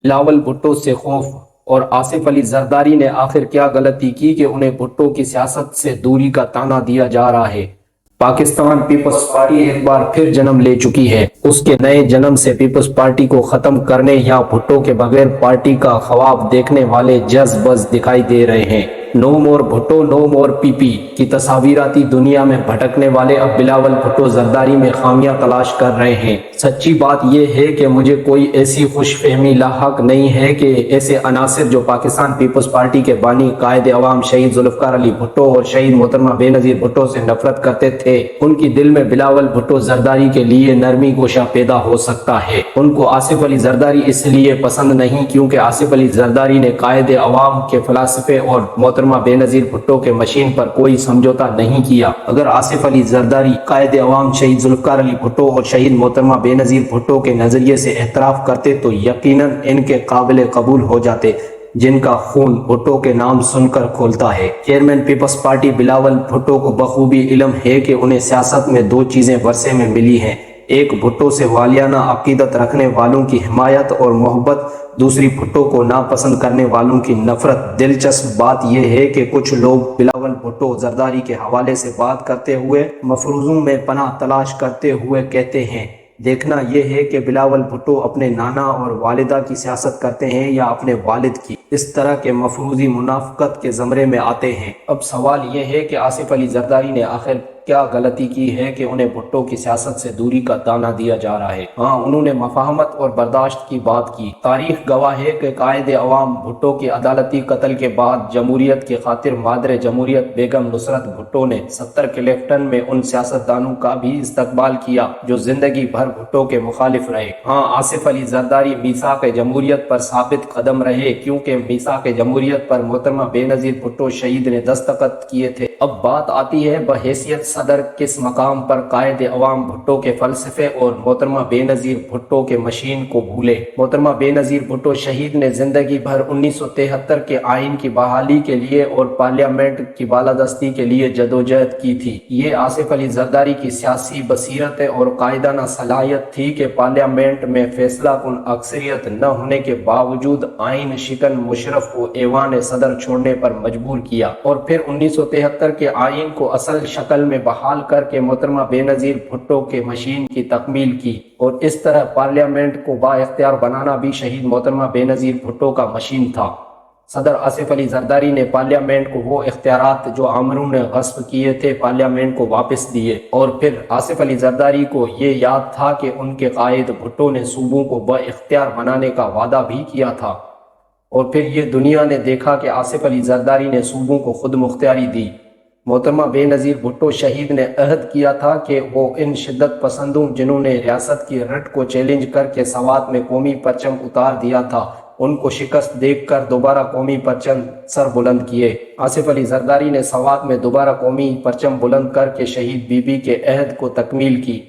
بلاول بھٹو سے خوف اور آصف علی زرداری نے آخر کیا غلطی کی کہ انہیں بھٹو کی سیاست سے دوری کا طعنہ دیا جا رہا ہے؟ پاکستان پیپلز پارٹی ایک بار پھر جنم لے چکی ہے۔ اس کے نئے جنم سے پیپلز پارٹی کو ختم کرنے یا بھٹو کے بغیر پارٹی کا خواب دیکھنے والے جز بز دکھائی دے رہے ہیں۔ نو مور بھٹو، نو مور پی پی کی تصاویراتی دنیا میں بھٹکنے والے اب بلاول بھٹو زرداری میں خامیاں تلاش کر رہے ہیں۔ سچی بات یہ ہے کہ مجھے کوئی ایسی خوش فہمی لاحق نہیں ہے کہ ایسے عناصر جو پاکستان پیپلز پارٹی کے بانی قائد عوام شہید ذوالفقار علی بھٹو اور شہید محترمہ بے نظیر بھٹو سے نفرت کرتے تھے، ان کی دل میں بلاول بھٹو زرداری کے لیے نرمی گوشہ پیدا ہو سکتا ہے۔ ان کو آصف علی زرداری اس لیے پسند نہیں کیونکہ آصف علی زرداری نے قائد عوام کے فلسفے اور محترمہ بے نظیر بھٹو کے مشین پر کوئی سمجھوتا نہیں کیا۔ اگر آصف علی زرداری قائد عوام شہید ذوالفقار علی بھٹو اور شہید محترمہ بے نظیر بھٹو کے نظریے سے اعتراف کرتے تو یقیناً ان کے قابل قبول ہو جاتے، جن کا خون بھٹو کے نام سن کر کھولتا ہے۔ چیئرمین پیپلز پارٹی بلاول بھٹو کو بخوبی علم ہے کہ انہیں سیاست میں دو چیزیں ورثے میں ملی ہیں، ایک بھٹو سے والیانہ عقیدت رکھنے والوں کی حمایت اور محبت، دوسری بھٹو کو ناپسند کرنے والوں کی نفرت۔ دلچسپ بات یہ ہے کہ کچھ لوگ بلاول بھٹو زرداری کے حوالے سے بات کرتے ہوئے مفروضوں میں پناہ تلاش کرتے ہوئے کہتے ہیں، دیکھنا یہ ہے کہ بلاول بھٹو اپنے نانا اور والدہ کی سیاست کرتے ہیں یا اپنے والد کی۔ اس طرح کے مفروضی منافقت کے زمرے میں آتے ہیں۔ اب سوال یہ ہے کہ آصف علی زرداری نے آخر کیا غلطی کی ہے کہ انہیں بھٹو کی سیاست سے دوری کا طعنہ دیا جا رہا ہے؟ ہاں، انہوں نے مفاہمت اور برداشت کی بات کی۔ تاریخ گواہ ہے کہ قائد عوام بھٹو کے عدالتی قتل کے بعد جمہوریت کی خاطر مادر جمہوریت بیگم نصرت بھٹو نے 70 کلیفٹن میں ان سیاستدانوں کا بھی استقبال کیا جو زندگی بھر بھٹو کے مخالف رہے۔ ہاں، آصف علی زرداری میثاق جمہوریت پر ثابت قدم رہے کیونکہ میثاق جمہوریت پر محترمہ بے نظیر بھٹو شہید نے دستخط کیے تھے۔ اب بات آتی ہے بحیثیت صدر کس مقام پر قائد عوام بھٹو کے فلسفے اور محترمہ بے نظیر بھٹو کے مشین کو بھولے۔ محترمہ بے نظیر بھٹو شہید نے زندگی بھر 1973 کے آئین کی بحالی کے لیے اور پارلیمنٹ کی بالادستی کے لیے جدوجہد کی تھی۔ یہ آصف علی زرداری کی سیاسی بصیرت اور قائدانہ صلاحیت تھی کہ پارلیمنٹ میں فیصلہ کن اکثریت نہ ہونے کے باوجود آئین شکن مشرف کو ایوان صدر چھوڑنے پر مجبور کیا اور پھر 1973 کے آئین کو اصل شکل میں بحال کر کے محترمہ بے نظیر بھٹو کے مشین کی تکمیل کی، اور اس طرح پارلیمنٹ کو با اختیار بنانا بھی شہید محترمہ بے نظیر بھٹو کا مشین تھا۔ صدر آصف علی زرداری نے پارلیمنٹ کو وہ اختیارات جو آمروں نے غصب کیے تھے پارلیمنٹ کو واپس دیے، اور پھر آصف علی زرداری کو یہ یاد تھا کہ ان کے قائد بھٹو نے صوبوں کو با اختیار بنانے کا وعدہ بھی کیا تھا، اور پھر یہ دنیا نے دیکھا کہ آصف علی زرداری نے صوبوں کو خود مختاری دی۔ محترمہ بے نظیر بھٹو شہید نے عہد کیا تھا کہ وہ ان شدت پسندوں جنہوں نے ریاست کی رٹ کو چیلنج کر کے سوات میں قومی پرچم اتار دیا تھا، ان کو شکست دیکھ کر دوبارہ قومی پرچم سر بلند کیے۔ آصف علی زرداری نے سوات میں دوبارہ قومی پرچم بلند کر کے شہید بی بی کے عہد کو تکمیل کی۔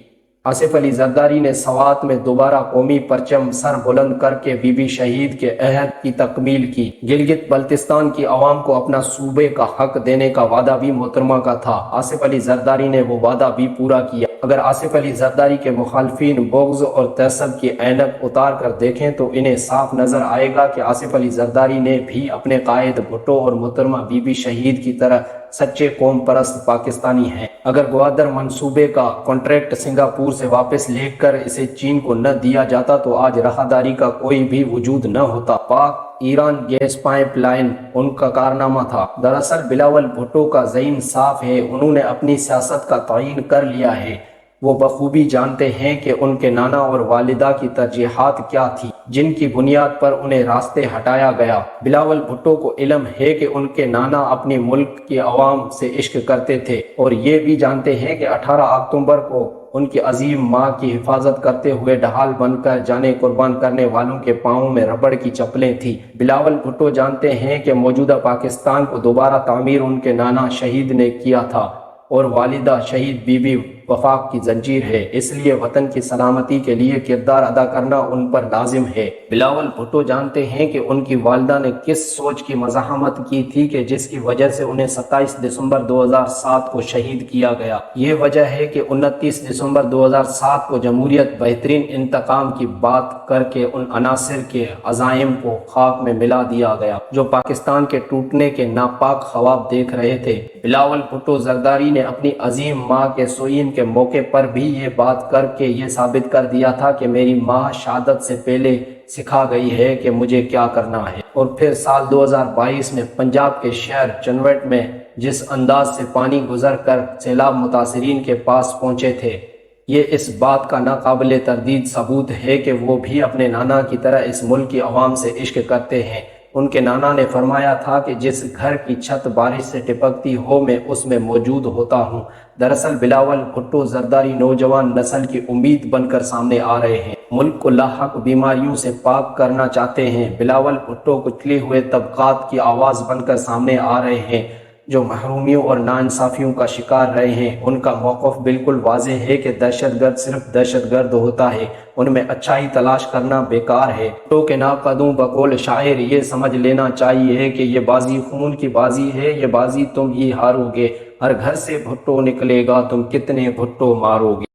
آصف علی زرداری نے سوات میں دوبارہ قومی پرچم سر بلند کر کے بی بی شہید کے عہد کی تکمیل کی۔ گلگت بلتستان کی عوام کو اپنا صوبے کا حق دینے کا وعدہ بھی محترمہ کا تھا، آصف علی زرداری نے وہ وعدہ بھی پورا کیا۔ اگر آصف علی زرداری کے مخالفین بغض اور تعصب کی اینک اتار کر دیکھیں تو انہیں صاف نظر آئے گا کہ آصف علی زرداری نے بھی اپنے قائد بھٹو اور محترمہ بی بی شہید کی طرح سچے قوم پرست پاکستانی ہیں۔ اگر گوادر منصوبے کا کنٹریکٹ سنگاپور سے واپس لے کر اسے چین کو نہ دیا جاتا تو آج راہداری کا کوئی بھی وجود نہ ہوتا۔ پاک ایران گیس پائپ لائن ان کا کارنامہ تھا۔ دراصل بلاول بھٹو کا ذہن صاف ہے، انہوں نے اپنی سیاست کا تعین کر لیا ہے۔ وہ بخوبی جانتے ہیں کہ ان کے نانا اور والدہ کی ترجیحات کیا تھی جن کی بنیاد پر انہیں راستے ہٹایا گیا۔ بلاول بھٹو کو علم ہے کہ ان کے نانا اپنی ملک کی عوام سے عشق کرتے تھے، اور یہ بھی جانتے ہیں کہ 18 اکتوبر کو ان کی عظیم ماں کی حفاظت کرتے ہوئے ڈھال بن کر جانیں قربان کرنے والوں کے پاؤں میں ربڑ کی چپلیں تھیں۔ بلاول بھٹو جانتے ہیں کہ موجودہ پاکستان کو دوبارہ تعمیر ان کے نانا شہید نے کیا تھا اور والدہ شہید بی بی وفاق کی زنجیر ہے، اس لیے وطن کی سلامتی کے لیے کردار ادا کرنا ان پر لازم ہے۔ بلاول بھٹو جانتے ہیں کہ ان کی والدہ نے کس سوچ کی مزاحمت کی تھی کہ جس کی وجہ سے انہیں 27 دسمبر 2007 کو شہید کیا گیا۔ یہ وجہ ہے کہ 29 دسمبر 2007 کو جمہوریت بہترین انتقام کی بات کر کے ان عناصر کے عزائم کو خاک میں ملا دیا گیا جو پاکستان کے ٹوٹنے کے ناپاک خواب دیکھ رہے تھے۔ بلاول بھٹو زرداری نے اپنی عظیم ماں کے سوئین کے موقع پر بھی یہ بات کر کے یہ ثابت کر دیا تھا کہ میری ماں شہادت سے پہلے سکھا گئی ہے کہ مجھے کیا کرنا ہے، اور پھر سال 2022 میں پنجاب کے شہر چنوٹ میں جس انداز سے پانی گزر کر سیلاب متاثرین کے پاس پہنچے تھے، یہ اس بات کا ناقابل تردید ثبوت ہے کہ وہ بھی اپنے نانا کی طرح اس ملک کی عوام سے عشق کرتے ہیں۔ ان کے نانا نے فرمایا تھا کہ جس گھر کی چھت بارش سے ٹپکتی ہو میں اس میں موجود ہوتا ہوں۔ دراصل بلاول بھٹو زرداری نوجوان نسل کی امید بن کر سامنے آ رہے ہیں، ملک کو لاحق بیماریوں سے پاک کرنا چاہتے ہیں۔ بلاول بھٹو کچلے ہوئے طبقات کی آواز بن کر سامنے آ رہے ہیں جو محرومیوں اور ناانصافیوں کا شکار رہے ہیں۔ ان کا موقف بالکل واضح ہے کہ دہشت گرد صرف دہشت گرد ہوتا ہے، ان میں اچھائی تلاش کرنا بیکار ہے۔ بھٹو کے ناقدوں بقول شاعر یہ سمجھ لینا چاہیے کہ یہ بازی خون کی بازی ہے، یہ بازی تم ہی ہارو گے، ہر گھر سے بھٹو نکلے گا، تم کتنے بھٹو مارو گے۔